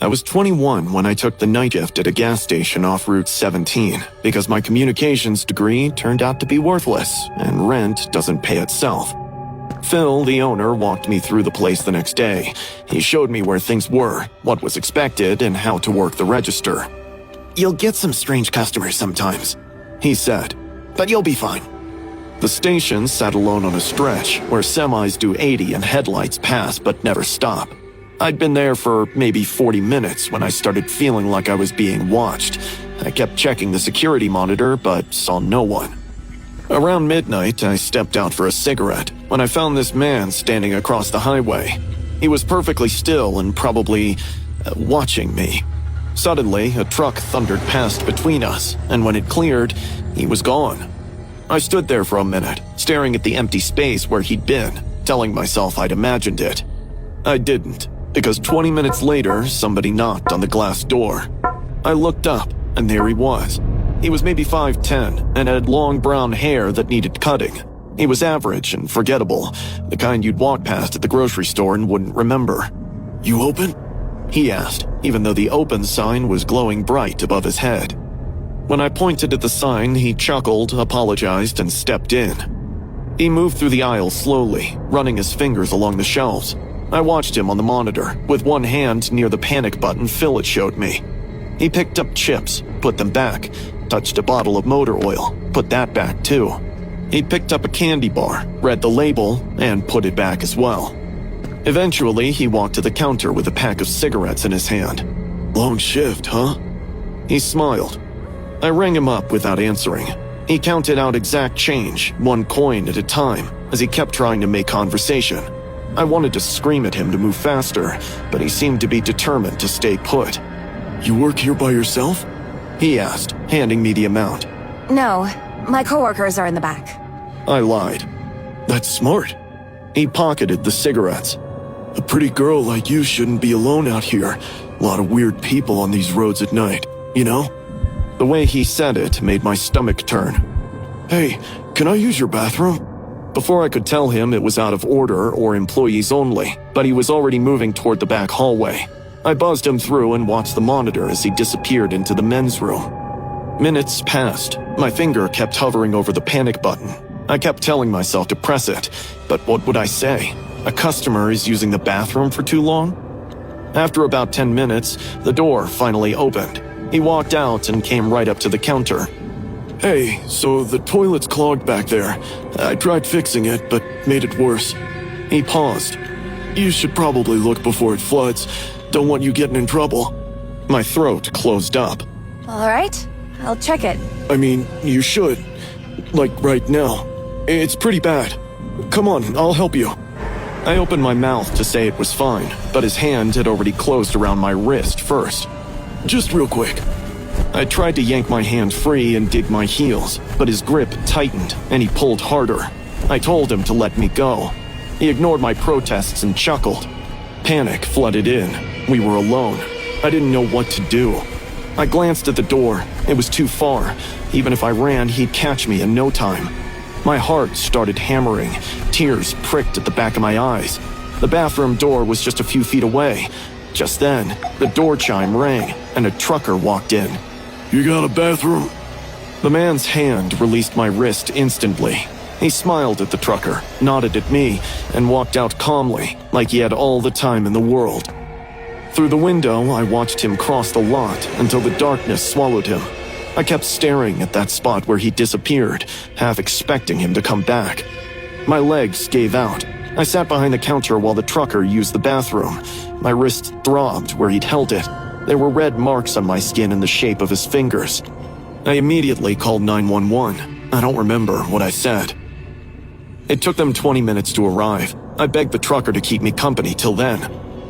I was 21 when I took the night shift at a gas station off Route 17 because my communications degree turned out to be worthless and rent doesn't pay itself. Phil, the owner, walked me through the place the next day. He showed me where things were, what was expected, and how to work the register. "You'll get some strange customers sometimes," he said, "but you'll be fine." The station sat alone on a stretch where semis do 80 and headlights pass but never stop. I'd been there for maybe 40 minutes when I started feeling like I was being watched. I kept checking the security monitor but saw no one. Around midnight, I stepped out for a cigarette when I found this man standing across the highway. He was perfectly still and probably watching me. Suddenly, a truck thundered past between us, and when it cleared, he was gone. I stood there for a minute, staring at the empty space where he'd been, telling myself I'd imagined it. I didn't, because 20 minutes later, somebody knocked on the glass door. I looked up, and there he was. He was maybe 5'10", and had long brown hair that needed cutting. He was average and forgettable, the kind you'd walk past at the grocery store and wouldn't remember. "You open?" he asked, even though the open sign was glowing bright above his head. When I pointed at the sign, he chuckled, apologized, and stepped in. He moved through the aisle slowly, running his fingers along the shelves. I watched him on the monitor, with one hand near the panic button Phil had showed me. He picked up chips, put them back, touched a bottle of motor oil, put that back too. He picked up a candy bar, read the label, and put it back as well. Eventually, he walked to the counter with a pack of cigarettes in his hand. "Long shift, huh?" He smiled. I rang him up without answering. He counted out exact change, one coin at a time, as he kept trying to make conversation. I wanted to scream at him to move faster, but he seemed to be determined to stay put. "You work here by yourself?" he asked, handing me the amount. No, my coworkers are in the back. I lied. "That's smart." He pocketed the cigarettes. "A pretty girl like you shouldn't be alone out here. A lot of weird people on these roads at night, you know?" The way he said it made my stomach turn. "Hey, can I use your bathroom?" Before I could tell him it was out of order or employees only, but he was already moving toward the back hallway. I buzzed him through and watched the monitor as he disappeared into the men's room. Minutes passed. My finger kept hovering over the panic button. I kept telling myself to press it, but what would I say? A customer is using the bathroom for too long? After about 10 minutes, the door finally opened. He walked out and came right up to the counter. "Hey, so the toilet's clogged back there. I tried fixing it, but made it worse." He paused. "You should probably look before it floods. Don't want you getting in trouble." My throat closed up. All right, I'll check it. "I mean, you should. Like right now. It's pretty bad. Come on, I'll help you." I opened my mouth to say it was fine, but his hand had already closed around my wrist first. "Just real quick." I tried to yank my hand free and dig my heels, but his grip tightened and he pulled harder. I told him to let me go. He ignored my protests and chuckled. Panic flooded in. We were alone. I didn't know what to do. I glanced at the door. It was too far. Even if I ran, he'd catch me in no time. My heart started hammering. Tears pricked at the back of my eyes. The bathroom door was just a few feet away. Just then, the door chime rang, and a trucker walked in. "You got a bathroom?" The man's hand released my wrist instantly. He smiled at the trucker, nodded at me, and walked out calmly, like he had all the time in the world. Through the window, I watched him cross the lot until the darkness swallowed him. I kept staring at that spot where he disappeared, half expecting him to come back. My legs gave out. I sat behind the counter while the trucker used the bathroom. My wrist throbbed where he'd held it. There were red marks on my skin in the shape of his fingers. I immediately called 911. I don't remember what I said. It took them 20 minutes to arrive. I begged the trucker to keep me company till then.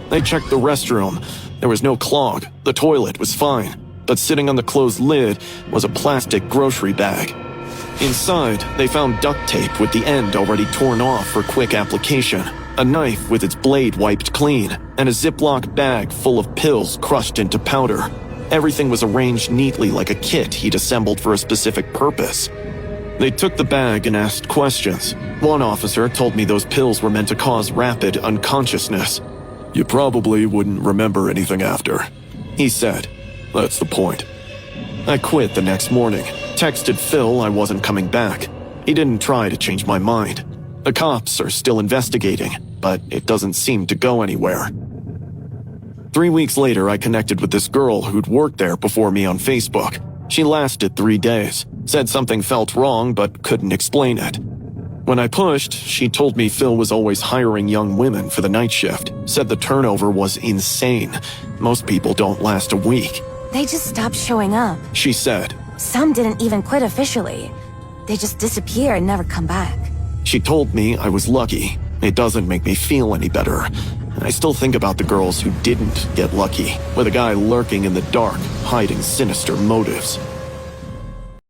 They checked the restroom. There was no clog. The toilet was fine. But sitting on the closed lid was a plastic grocery bag. Inside, they found duct tape with the end already torn off for quick application, a knife with its blade wiped clean, and a Ziploc bag full of pills crushed into powder. Everything was arranged neatly like a kit he'd assembled for a specific purpose. They took the bag and asked questions. One officer told me those pills were meant to cause rapid unconsciousness. You probably wouldn't remember anything after, he said. That's the point. I quit the next morning, texted Phil I wasn't coming back. He didn't try to change my mind. The cops are still investigating, but it doesn't seem to go anywhere. 3 weeks later, I connected with this girl who'd worked there before me on Facebook. She lasted 3 days, said something felt wrong but couldn't explain it. When I pushed, she told me Phil was always hiring young women for the night shift, said the turnover was insane. Most people don't last a week. They just stopped showing up. She said. Some didn't even quit officially. They just disappear and never come back. She told me I was lucky. It doesn't make me feel any better. I still think about the girls who didn't get lucky, with a guy lurking in the dark, hiding sinister motives.